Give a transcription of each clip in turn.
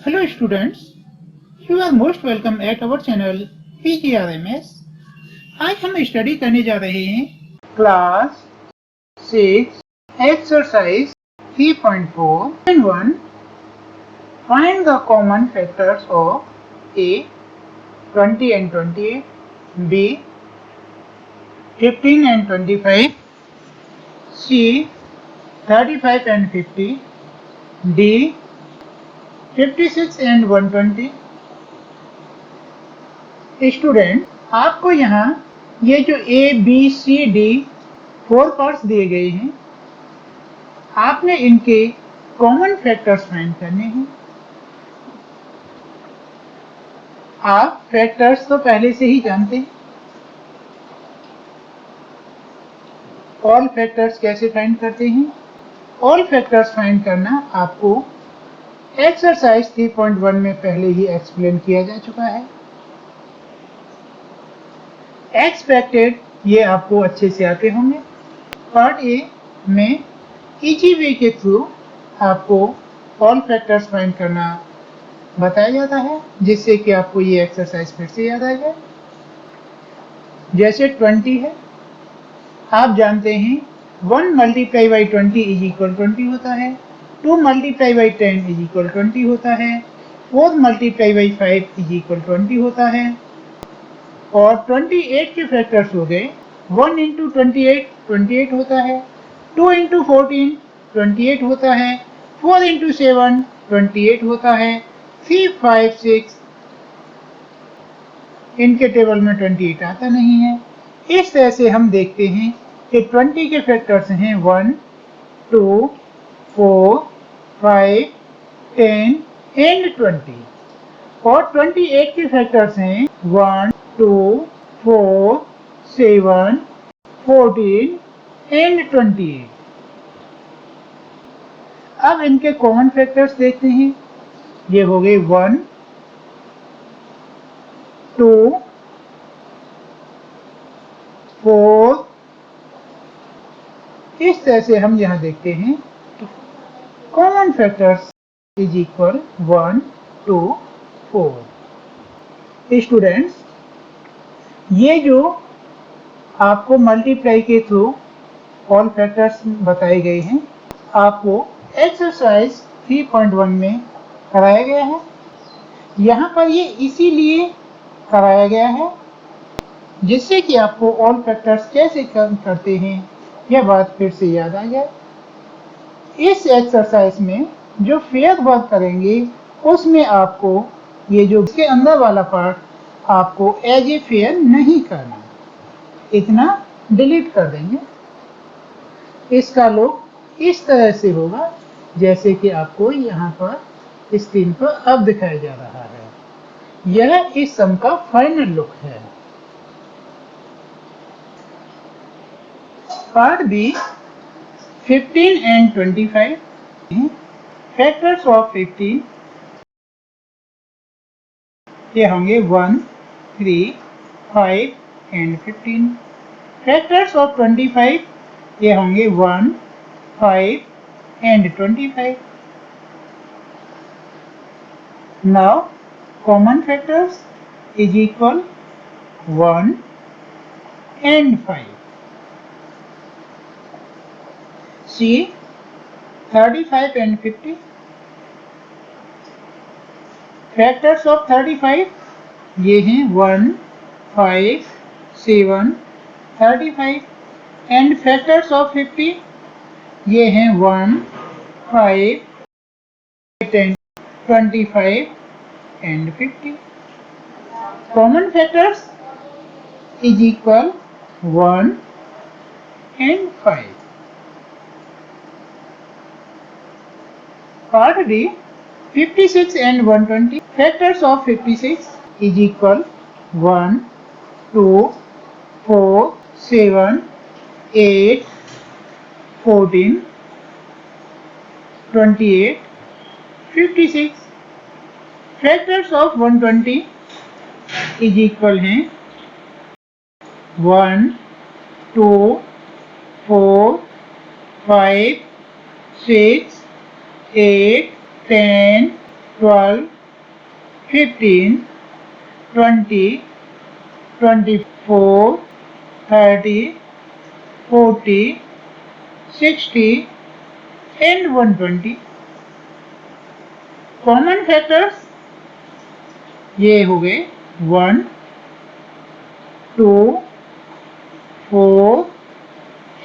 Hello students, you are most welcome at our channel PGRMS. आज हम study करने जा रहे हैं class 6 exercise 3.4 and 1. Find the common factors of A 20 and 28, B 15 and 25, C 35 and 50, D 56 and 120. Student, आपको यहाँ ये जो A B C D 4 parts दिए गए हैं, आपने इनके कॉमन फैक्टर्स फाइंड करने हैं। आप फैक्टर्स तो पहले से ही जानते हैं। ऑल फैक्टर्स कैसे फाइंड करते हैं? ऑल फैक्टर्स फाइंड करना आपको एक्सरसाइज 3.1 में पहले ही एक्सप्लेन किया जा चुका है। एक्सपेक्टेड ये आपको अच्छे से आते होंगे। पार्ट ए में इजी वे के थ्रू आपको ऑल फैक्टर्स फाइंड करना बताया जाता है, जिससे कि आपको ये एक्सरसाइज फिर से याद आ जाए। जैसे 20 है, आप जानते हैं 1 मल्टीप्लाई बाई 20 इज इक्वल 20 होता है, 2 मल्टीप्लाई बाई 10 इज इक्वल 20 होता है, 4 मल्टीप्लाई बाई 5 इज इक्वल 20 होता है। और 28 के फैक्टर्स हो गए 1 इंटू 28 28 होता है, 2 इंटू 14 28 होता है, 4 इंटू 7 28 होता है, 3 5 6 इनके टेबल में 28 आता नहीं है। इस तरह से हम देखते हैं कि 20 के फैक्टर्स हैं 1 2 4 5 10 एंड 20, और 28 के फैक्टर्स हैं 1 2 4 7 14 एंड 28। अब इनके कॉमन फैक्टर्स देखते हैं। ये हो गए 1 2 4। इस तरह से हम यहाँ देखते हैं common factors is equal 1 2 4। Students, ये जो आपको मल्टीप्लाई के थ्रू ऑल फैक्टर्स बताए गए हैं, आपको एक्सरसाइज 3.1 में कराया गया है। यहाँ पर ये इसीलिए कराया गया है जिससे कि आपको ऑल फैक्टर्स कैसे करते हैं यह बात फिर से याद आ जाए। इस एक्सरसाइज में जो फेयर वर्क करेंगे उसमें आपको ये जो इसके अंदर वाला पार्ट आपको एज ए फेयर नहीं करना, इतना डिलीट कर देंगे। इसका लुक इस तरह से होगा जैसे कि आपको यहाँ पर स्क्रीन पर अब दिखाया जा रहा है। यह इस सम का फाइनल लुक है। Part B 15 and 25। Factors of 50 ये होंगे 1 3 5 एंड 15। फैक्टर्स ऑफ 25 ये होंगे 1 5 and 25। Now common factors is equal 1 and 5। C 35 and 50। Factors of 35 ये हैं 1 5 7 35, एंड फैक्टर्स ऑफ 50 ये हैं 1 5 10 25 and 50। Common factors is equal 1 and 5। Part D 56 and 120। Factors of 56 is equal 1 2 4 7 8 14 28 56। Factors of 120 is equal हैं 1 2 4 5 6 8 10 12 15, 20, 24, 30, 40, 60 and 120। Common factors ये हो गए 1, 2, 4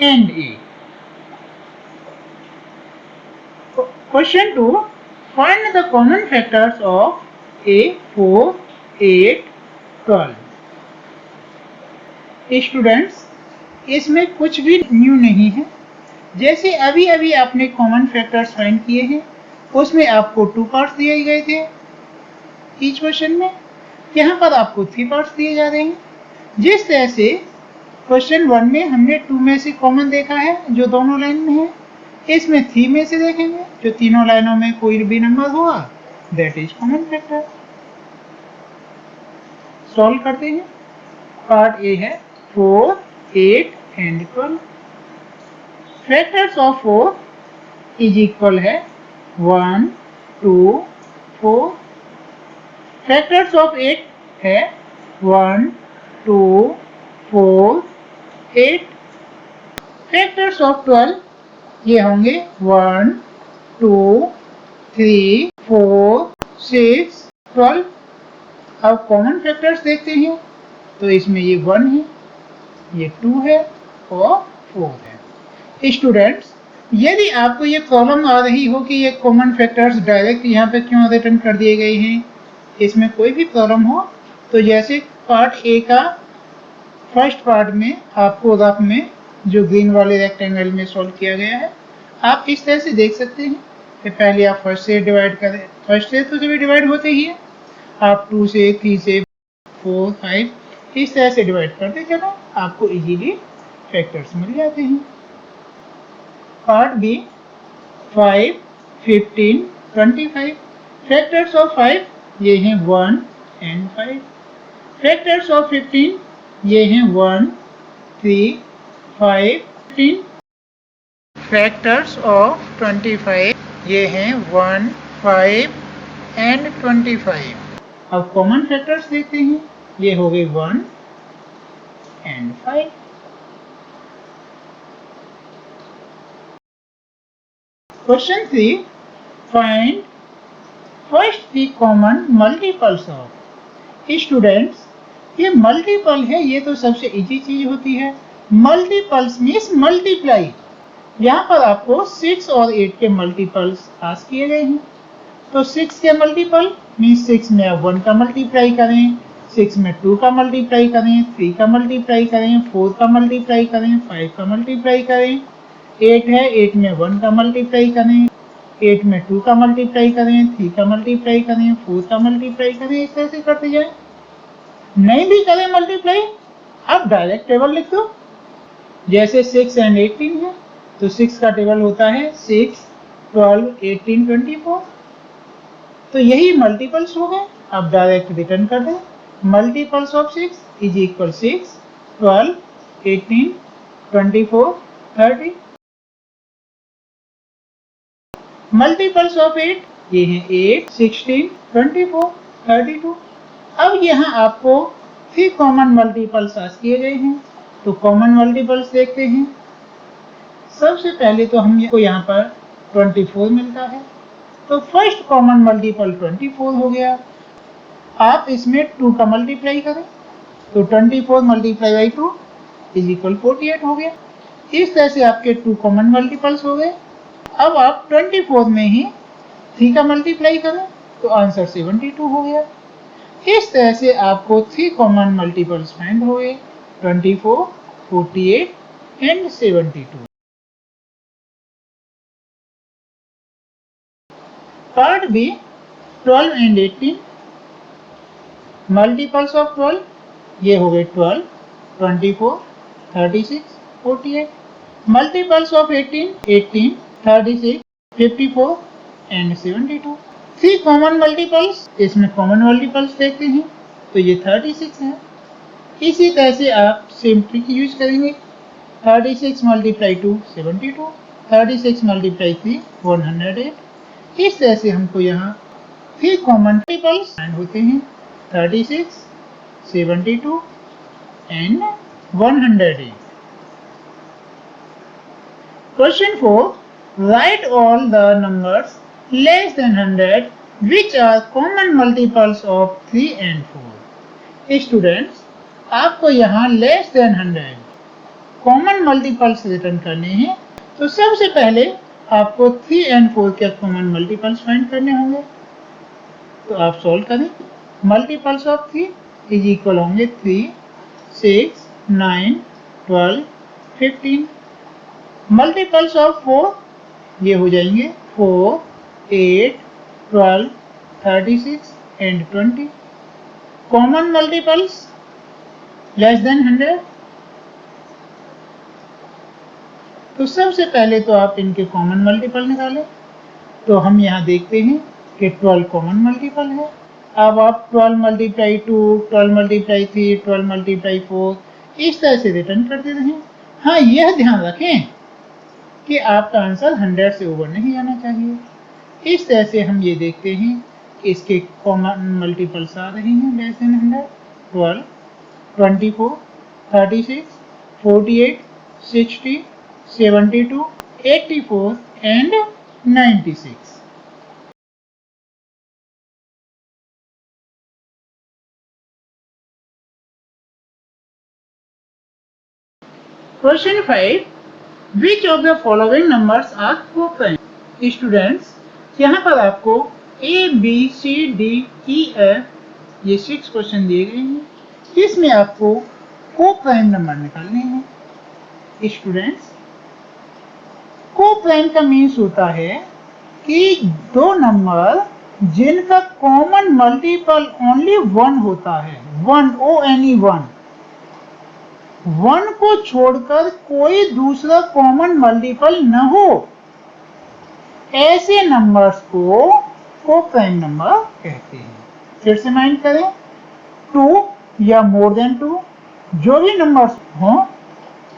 and 8। Question 2. Find the common factors of a 4, 8, 12। Students, इसमें कुछ भी new नहीं है। जैसे अभी अभी आपने कॉमन फैक्टर्स फाइंड किए हैं, उसमें आपको 2 पार्ट्स दिए गए थे ईच क्वेश्चन में। यहाँ पर आपको 3 पार्ट्स दिए जा रहे हैं। जिस तरह से क्वेश्चन 1 में हमने 2 में से कॉमन देखा है जो दोनों लाइन में है, इसमें 3 में से देखेंगे जो तीनों लाइनों में कोई भी नंबर होगा, that is common factor. Solve करते हैं। पार्ट ए है 4, 8 and 12। Factors of 4 is equal है 1, 2, 4। फैक्टर्स ऑफ 8 है 1, 2, 4, 8। फैक्टर्स ऑफ 12 ये होंगे 1, 2, 3, 4, 6, 12। अब कॉमन फैक्टर्स देखते हैं, तो इसमें ये 1 है, ये 2 है और 4 है। स्टूडेंट्स, यदि आपको ये प्रॉब्लम आ रही हो कि ये कॉमन फैक्टर्स डायरेक्ट यहाँ पे क्यों रिटर्न कर दिए गए हैं, इसमें कोई भी प्रॉब्लम हो, तो जैसे पार्ट ए का फर्स्ट पार्ट में आपको रफ में जो ग्रीन वाले रेक्टेंगल में सॉल्व किया गया है, आप इस तरह से देख सकते हैं कि पहले आप फर्स्ट से डिवाइड करें। फर्स्ट से तो जब डिवाइड होते ही है, आप 2 से, 3 से, 4, 5 इस तरह से डिवाइड करते चलो, आपको इजीली फैक्टर्स मिल जाते हैं। Part B 5, 15, 25। फैक्टर्स ऑफ 5 ये हैं 1 and 5। फैक्टर्स ऑफ 15 ये हैं 1, 3, 5, 15। फैक्टर्स ऑफ 25 ये हैं 1, 5 and 25। अब कॉमन फैक्टर्स देखते हैं, ये हो गए 1 and 5। Question 3, find first the common multiples of. Students, ये मल्टीपल है, ये तो सबसे इजी चीज होती है। Multiples means multiply. यहाँ पर आपको 6 और 8 के मल्टीपल्स पास किए गए हैं। तो 6 के मल्टीपल मीन्स 6 में आप 1 का मल्टीप्लाई करें, 6 में 2 का मल्टीप्लाई करें, 3 का मल्टीप्लाई करें, 4 का मल्टीप्लाई करें, 5 का मल्टीप्लाई करें। 8 है, 8 में 1 का मल्टीप्लाई करें, 8 में 2 का मल्टीप्लाई करें, 3 का मल्टीप्लाई करें, 4 का मल्टीप्लाई करें। इस तरह से करते जाए। नहीं भी करें मल्टीप्लाई, आप डायरेक्ट टेबल लिख दो। जैसे 6 and 18 है, तो 6 का टेबल होता है 6, 12, 18, 24। तो यही मल्टीपल्स हो गए। अब डायरेक्ट रिटर्न कर दें। Multiples of 6 is equal 6, 12, 18, 24, 30। Multiples of 8 ये हैं 8, 16, 24, 32। अब यहाँ आपको 3 कॉमन मल्टीपल्स आस्क किए गए हैं, तो कॉमन मल्टीपल्स देखते हैं। सबसे पहले तो हमको यहाँ पर 24 मिलता है, तो फर्स्ट कॉमन मल्टीपल 24 हो गया। आप इसमें 2 का मल्टीप्लाई करें, तो 24 मल्टीप्लाई बाई 2 इज इक्वल 48 हो गया। इस तरह से आपके 2 कॉमन मल्टीपल्स हो गए। अब आप 24 में ही 3 का मल्टीप्लाई करें, तो आंसर 72 हो गया। इस तरह से आपको 3 कॉमन मल्टीपल्स फाइंड हो गए, 24, 48 and 72। Part B 12 and 18। Multiples of 12 ये हो गए 12, 24, 36, 48। Multiples of 18, 18, 36, 54 and 72। 3 common multiples, इसमें कॉमन मल्टीपल्स देखते हैं, तो ये 36 है। इसी तरह से आप सेम ट्रिक यूज करेंगे। 36 मल्टीप्लाई 2 72, 36 मल्टीप्लाई 3 108। इस तरह से हमको यहाँ 3 कॉमन मल्टीपल्स होते हैं 36, 72 and 108. Question 4. Write all the numbers less than 100 which are common multiples of 3 and 4. Students, आपको यहाँ less than 100 common multiples return करने हैं। तो सबसे पहले आपको 3 एंड 4 के कॉमन मल्टीपल्स फाइंड करने होंगे। तो आप सॉल्व करें। मल्टीपल्स ऑफ 3 इज इक्वल होंगे 3, 6, 9, 12, 15। मल्टीपल्स ऑफ 4 ये हो जाएंगे 4, 8, 12, 36 and 20। Common multiples less than 100। तो सबसे पहले तो आप इनके कॉमन मल्टीपल निकालें। तो हम यहाँ देखते हैं कि 12 कॉमन मल्टीपल है। अब आप 12 मल्टीप्लाई 2, 12 मल्टीप्लाई 3, 12 मल्टीप्लाई 4 इस तरह से रिटर्न करते रहें। हाँ, यह ध्यान रखें कि आपका आंसर 100 से ओवर नहीं जाना चाहिए। इस तरह से हम ये देखते हैं कि इसके कॉमन मल्टीपल्स आ रहे हैं less than 100। 12, 24, 36, 48, 60, 72, 84 and 96. Question 5. Which of the following numbers are co-prime? Students, यहाँ पर आपको A, B, C, D, E, F ये 6 क्वेश्चन दिए गए हैं। इसमें आपको को-प्राइम नंबर निकालने हैं। स्टूडेंट्स, को-प्राइम का मीन्स होता है कि दो नंबर जिनका कॉमन मल्टीपल ओनली 1 होता है। 1 ONE 1 को छोड़कर कोई दूसरा कॉमन मल्टीपल न हो, ऐसे नंबर्स को को-प्राइम नंबर कहते हैं। फिर से माइंड करें, 2 या मोर देन 2 जो भी नंबर्स हों,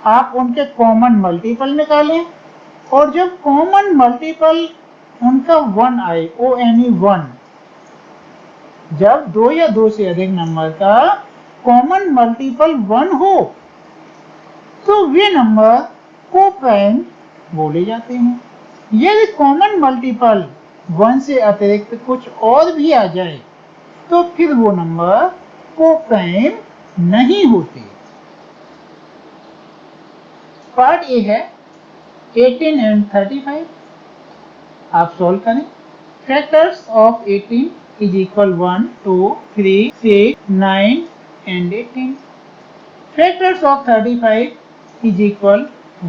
आप उनके कॉमन मल्टीपल निकालें और जब कॉमन मल्टीपल उनका 1 आए, ONE 1, जब 2 या 2 से अधिक नंबर का कॉमन मल्टीपल 1 हो तो वे नंबर को-प्राइम बोले जाते हैं। यदि कॉमन मल्टीपल 1 से अतिरिक्त कुछ और भी आ जाए तो फिर वो नंबर को-प्राइम नहीं होते। पार्ट ए है 18 एंड 35। आप सॉल्व करें। Factors of 18 is equal 1, 2, 3, 6, 9 and 18। Factors of 35 is equal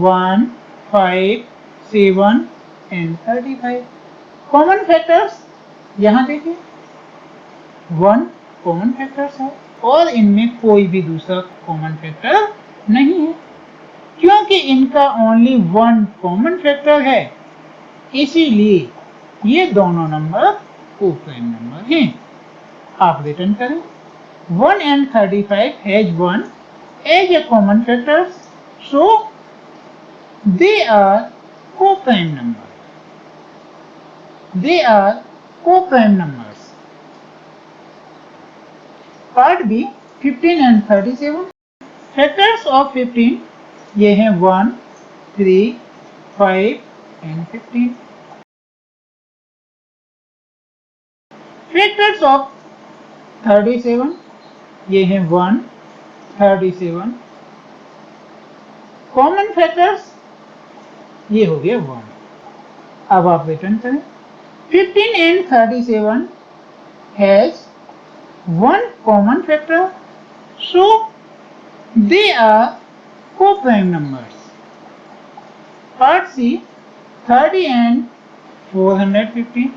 1, 5, 7 and 35। Common factors यहाँ देखिए 1 कॉमन फैक्टर्स है और इनमें कोई भी दूसरा कॉमन फैक्टर नहीं है। क्योंकि इनका ओनली 1 कॉमन फैक्टर है, इसीलिए ये दोनों नंबर को-प्राइम नंबर हैं। आप रिटर्न करें। 1 and 35 has 1 as a common factor, so they are co-prime numbers. They are co-prime numbers. Part B 15 and 37। Factors of 15 ये हैं 1, 3, 5 and 15। Factors of 37 ये हैं 1, 37। कॉमन फैक्टर्स ये हो गया 1। अब आप रिटर्न करें। 15 and 37 has 1 common factor, so they are co-prime numbers. Part C 30 and 415।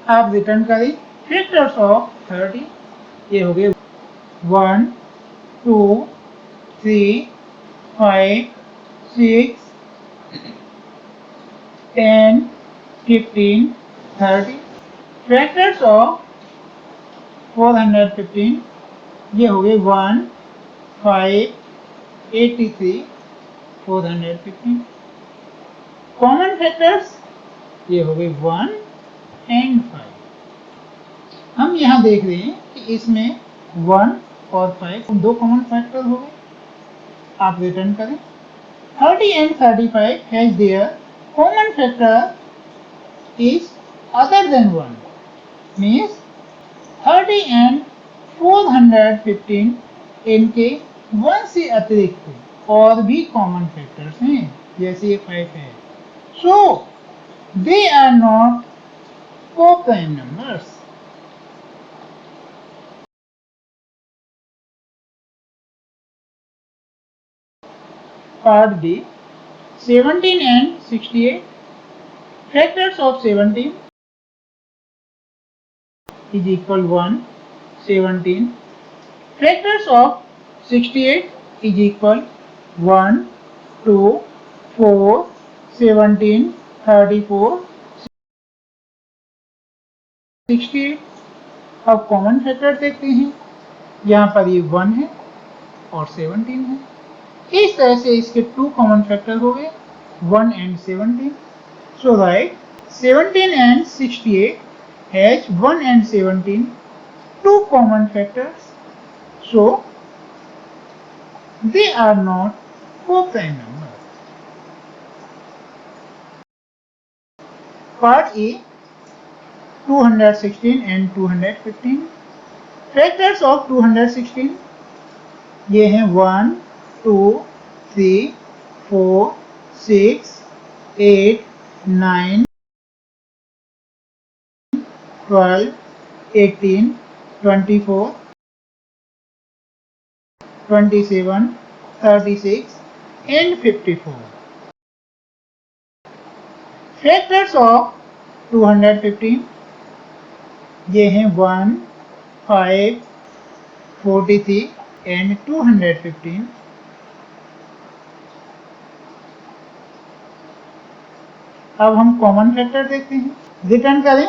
आप रिटर्न करें। फैक्टर्स ऑफ 30 ये हो गए 1, 2, 3, 5, 6, 10, 15, 30। फैक्टर्स ऑफ 415 ये हो गए 1, 5, 83, 415। कॉमन फैक्टर्स ये हो गए 1 and 5। हम यहाँ देख रहे हैं कि इसमें 1 और 5 दो कॉमन फैक्टर हो गए। आप रिटर्न करें। 30 and 35 has their common factor is other than 1, means 30 and 415 इनके 1 से अतिरिक्त और भी कॉमन फैक्टर्स हैं, जैसे ये 5 है। So they are not co-prime numbers. Part D, 17 and 68. Factors of 17 is equal 1, 17. Factors of 68 is equal 1, 2, 4, 17, 34, 68. अब कॉमन फैक्टर देखते हैं। यहाँ पर ये 1 है और 17 है। इस तरह से इसके 2 कॉमन फैक्टर हो गए, 1 and 17. So write 17 and 68 has 1 and 17, 2 common factors. So they are not co-prime numbers. Part A, 216 and 215. Factors of 216 ये हैं 1, 2, 3, 4, 6, 8, 9, 12, 18, 24, 27, 36 and 54. Factors of 215 ये हैं 1, 5, 43 and 215. अब हम कॉमन फैक्टर देखते हैं। रिटर्न करें।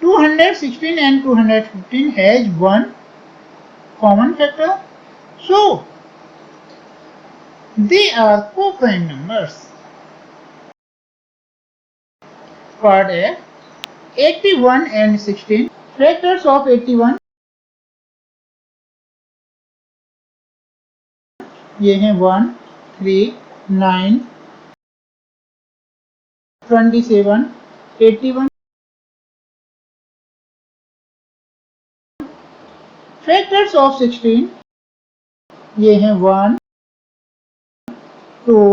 216 and 215 has 1 common factor, so they are co-prime numbers. Part F, 81 and 16. Factors of 81 ये हैं 1, 3, 9, 27, 81. Factors of 16 ये हैं 1, 2,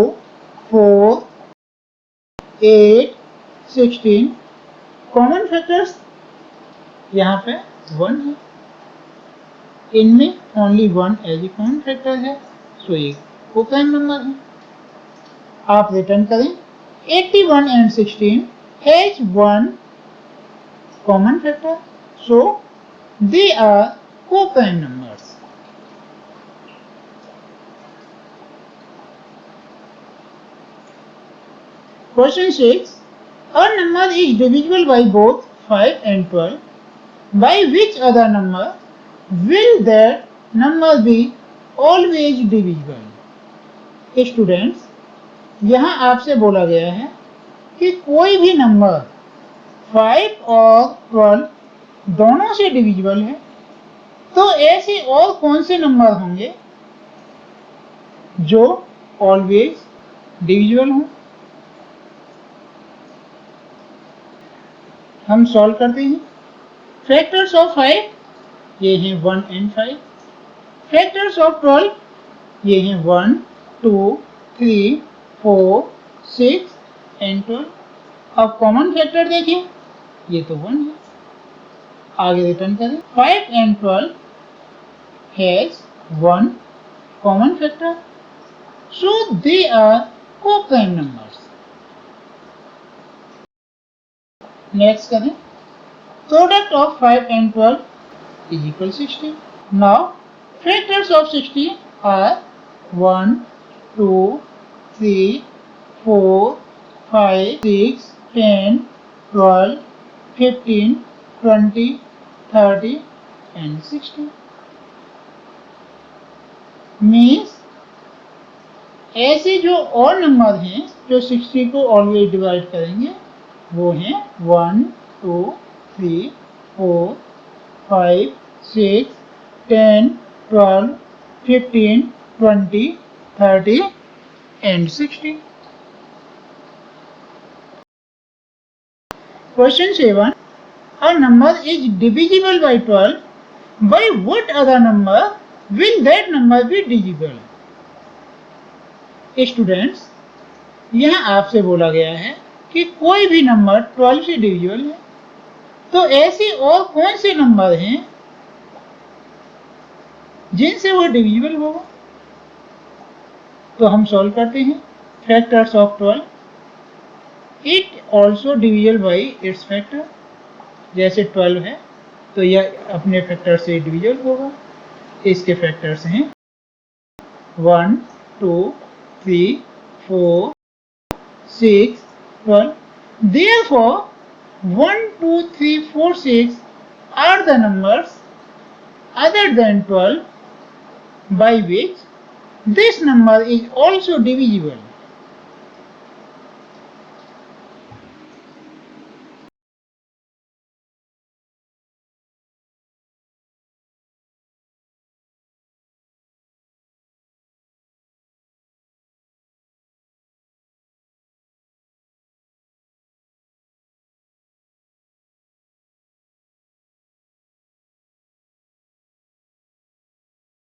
4, 8, 16. कॉमन फैक्टर्स यहाँ पे 1 है, इनमें only 1 as a common factor है, सो ये co-prime नंबर है। आप रिटर्न करें। 81 and 16 has 1 common factor, so they are co-prime numbers. Question 6. A number is divisible by both 5 and 12. By which other number will that number be always divisible? Students, यहाँ आपसे बोला गया है कि कोई भी नंबर 5 और 12 दोनों से डिविजिबल है, तो ऐसे और कौन से नंबर होंगे जो ऑलवेज डिविजिबल हों? हम सॉल्व करते हैं। फैक्टर्स ऑफ 5 ये हैं 1 and 5. फैक्टर्स ऑफ 12 ये हैं 1, 2, 3, 4, 6 and 12. अब कॉमन फैक्टर देखें, ये तो 1 है। आगे रिटर्न करें। 5 and 12 has 1 common factor, so they are co-prime numbers. Next करें। Product of 5 and 12 is equal 60. Now factors of 60 are 1, 2, 3, 4, 5, 6, 10, 12, 15, 20, 30 and 60. Means ऐसे जो और नंबर हैं जो 60 को ऑलवेज डिवाइड करेंगे वो हैं 1, 2, 3, 4, 5, 6, 10, 12, 15, 20, 30 and 60. Question 7. A number is divisible by 12. By what other number will that number be divisible? Students, यहाँ आपसे बोला गया है कि कोई भी नंबर 12 से डिविजिबल है, तो ऐसे और कौन से नंबर हैं जिनसे वो डिविजिबल होगा? तो हम सॉल्व करते हैं। Factors of 12, it also divisible by its factor. जैसे 12 है तो यह अपने फैक्टर से डिविजिबल होगा। इसके फैक्टर्स हैं 1, 2, 3, 4, 6, 12. Therefore, 1, 2, 3, 4, 6 are the numbers other than 12 by which this number is also divisible.